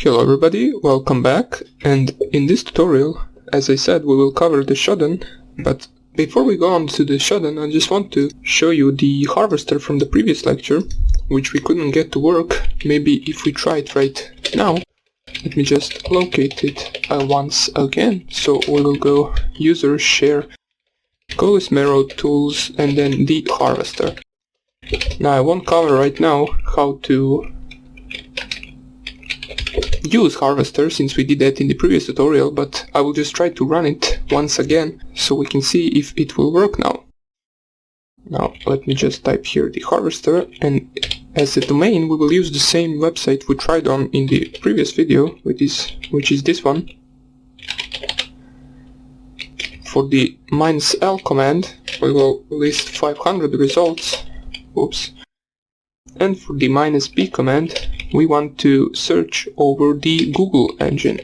Hello everybody, welcome back, and in this tutorial, as I said, we will cover the Shodan, but before we go on to the Shodan, I just want to show you the harvester from the previous lecture, which we couldn't get to work. Maybe if we try it right now. Let me just locate it once again. So we will go user, share, Marrow tools, and then the harvester. Now I won't cover right now how to use harvester, since we did that in the previous tutorial, but I will just try to run it once again so we can see if it will work now. Now let me just type here the harvester, and as a domain we will use the same website we tried on in the previous video, which is this one. For the -l command we will list 500 results. Oops. And for the -b command we want to search over the Google engine.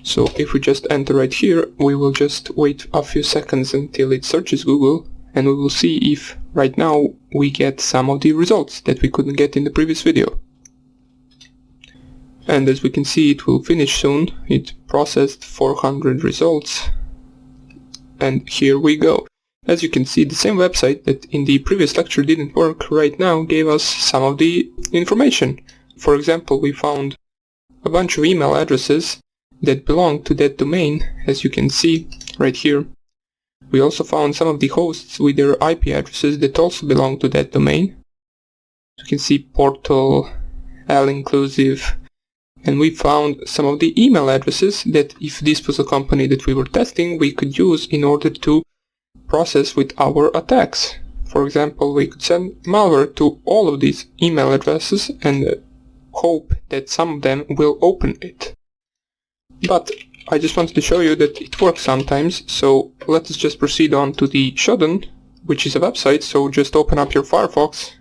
So if we just enter right here, we will just wait a few seconds until it searches Google, and we will see if right now we get some of the results that we couldn't get in the previous video. And as we can see, it will finish soon. It processed 400 results, and here we go. As you can see, the same website that in the previous lecture didn't work right now gave us some of the information. For example, we found a bunch of email addresses that belong to that domain, as you can see right here. We also found some of the hosts with their IP addresses that also belong to that domain. You can see portal, all-inclusive, and we found some of the email addresses that, if this was a company that we were testing, we could use in order to process with our attacks. For example, we could send malware to all of these email addresses and hope that some of them will open it. But I just wanted to show you that it works sometimes, so let us just proceed on to the Shodan, which is a website. So just open up your Firefox.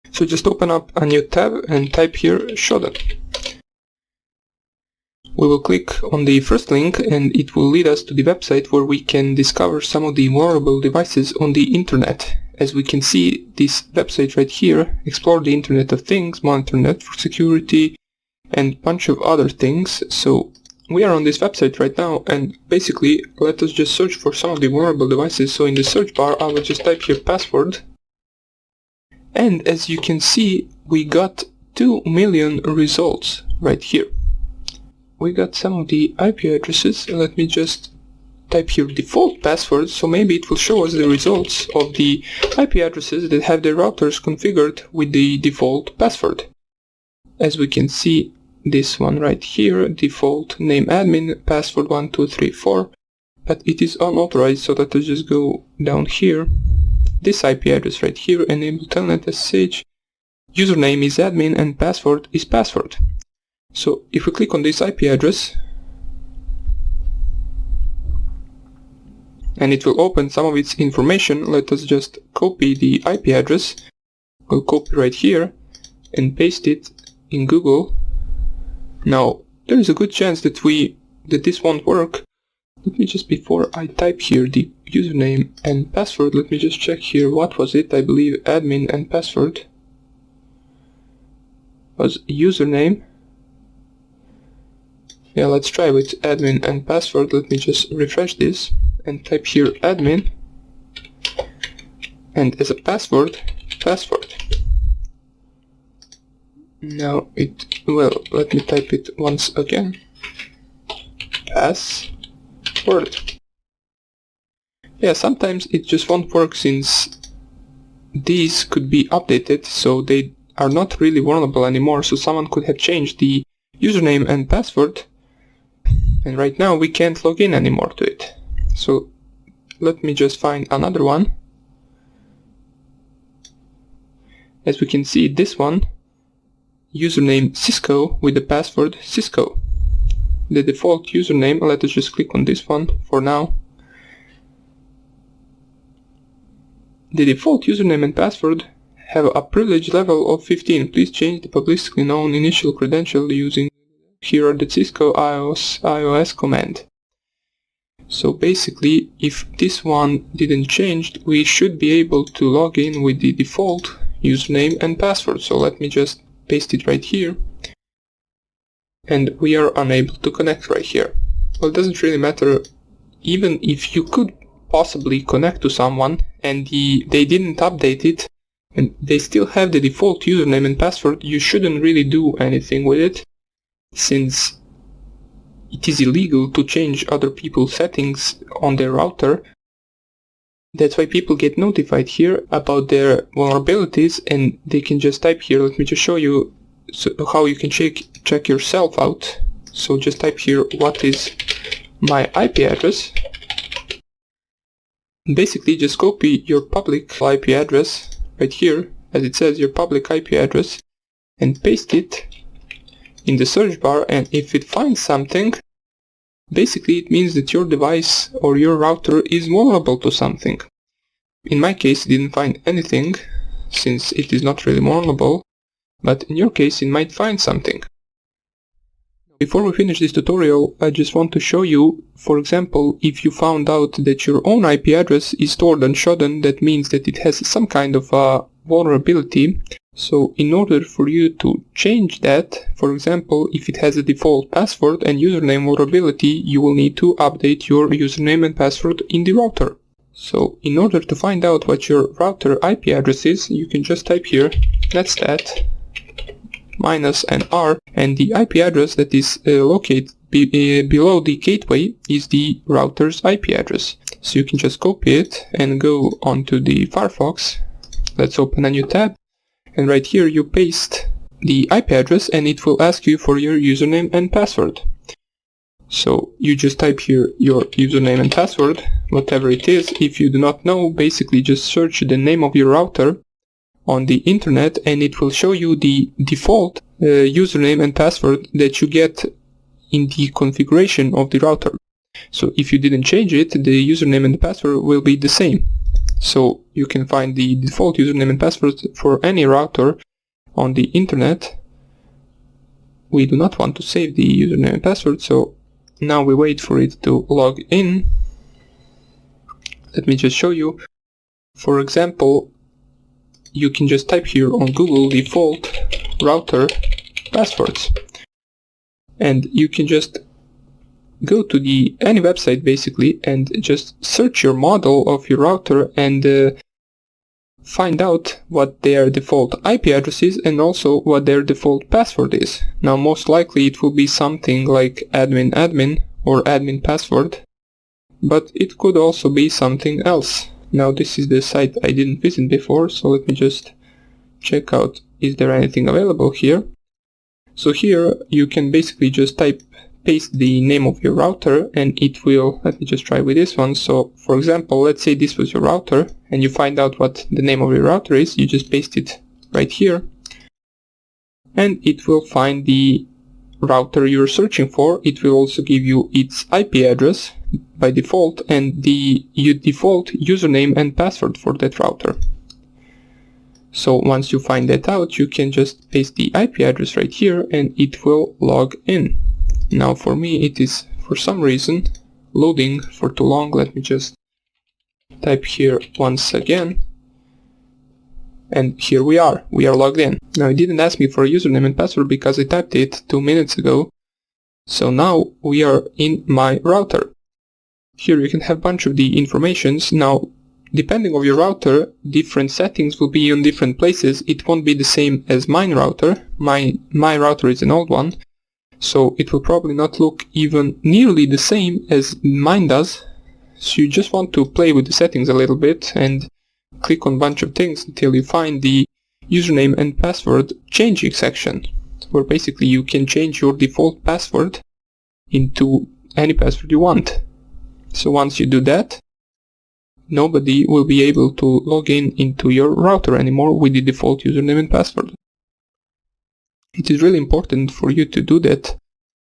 So just open up a new tab and type here Shodan. We will click on the first link and it will lead us to the website where we can discover some of the vulnerable devices on the internet. As we can see, this website right here, explore the Internet of Things, monitor network security, and a bunch of other things. So we are on this website right now, and basically let us just search for some of the vulnerable devices. So in the search bar I will just type here password. And as you can see, we got 2 million results right here. We got some of the IP addresses. Let me just type here default password, so maybe it will show us the results of the IP addresses that have their routers configured with the default password. As we can see, this one right here, default name admin, password 1234, but it is unauthorized, so let us just go down here. This IP address right here, enable telnet SSH, username is admin and password is password. So if we click on this IP address, and it will open some of its information, let us just copy the IP address. We'll copy right here and paste it in Google. Now there is a good chance that this won't work. Let me just, before I type here the username and password, let me just check here. What was it? I believe admin and password was username. Yeah, let's try with admin and password. Let me just refresh this and type here admin, and as a password, password. Now let me type it once again. Password. Yeah, sometimes it just won't work, since these could be updated, so they are not really vulnerable anymore. So someone could have changed the username and password, and right now we can't log in anymore to it. So let me just find another one. As we can see, this one, username Cisco with the password Cisco. The default username, let us just click on this one for now. The default username and password have a privilege level of 15. Please change the publicly known initial credential using here the Cisco iOS command. So basically, if this one didn't change, we should be able to log in with the default username and password. So let me just paste it right here. And we are unable to connect right here. Well, it doesn't really matter. Even if you could possibly connect to someone and they didn't update it and they still have the default username and password, you shouldn't really do anything with it, since it is illegal to change other people's settings on their router. That's why people get notified here about their vulnerabilities, and they can just type here. Let me just show you how you can check yourself out. So just type here, what is my IP address? Basically just copy your public IP address right here, as it says, your public IP address, and paste it in the search bar, and if it finds something, basically it means that your device or your router is vulnerable to something. In my case it didn't find anything, since it is not really vulnerable, but in your case it might find something. Before we finish this tutorial, I just want to show you, for example, if you found out that your own IP address is stored on Shodan, that means that it has some kind of vulnerability. So in order for you to change that, for example, if it has a default password and username vulnerability, you will need to update your username and password in the router. So in order to find out what your router IP address is, you can just type here netstat -r, and the IP address that is located below the gateway is the router's IP address. So you can just copy it and go onto the Firefox. Let's open a new tab. And right here you paste the IP address and it will ask you for your username and password. So you just type here your username and password, whatever it is. If you do not know, basically just search the name of your router on the internet and it will show you the default username and password that you get in the configuration of the router. So if you didn't change it, the username and the password will be the same. So you can find the default username and password for any router on the internet. We do not want to save the username and password, so now we wait for it to log in. Let me just show you. For example, you can just type here on Google default router passwords, and you can just go to any website basically and just search your model of your router and find out what their default IP address is and also what their default password is. Now most likely it will be something like admin or admin password, but it could also be something else. Now this is the site I didn't visit before, so let me just check out, is there anything available here? So here you can basically just paste the name of your router and it will, let me just try with this one. So for example, let's say this was your router and you find out what the name of your router is, you just paste it right here and it will find the router you're searching for. It will also give you its IP address by default and the default username and password for that router. So once you find that out, you can just paste the IP address right here and it will log in. Now for me it is for some reason loading for too long. Let me just type here once again and here we are logged in. Now it didn't ask me for a username and password because I typed it 2 minutes ago. So now we are in my router. Here you can have a bunch of the informations. Now depending on your router, different settings will be on different places. It won't be the same as mine router. My router is an old one, so it will probably not look even nearly the same as mine does. So you just want to play with the settings a little bit and click on a bunch of things until you find the username and password changing section, where basically you can change your default password into any password you want. So once you do that, nobody will be able to log into your router anymore with the default username and password. It is really important for you to do that,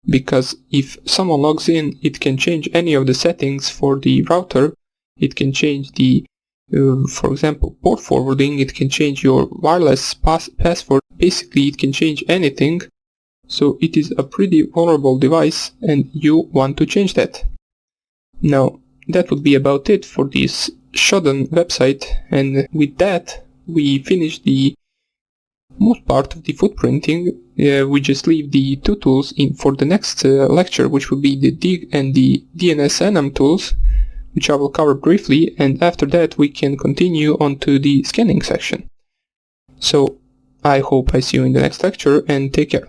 because if someone logs in, it can change any of the settings for the router. It can change the, for example, port forwarding, it can change your wireless password, basically it can change anything. So it is a pretty vulnerable device and you want to change that. Now, that would be about it for this Shodan website, and with that we finish the most part of the footprinting. We just leave the two tools in for the next lecture, which will be the dig and the DNS-enum tools, which I will cover briefly, and after that we can continue on to the scanning section. So I hope I see you in the next lecture, and take care.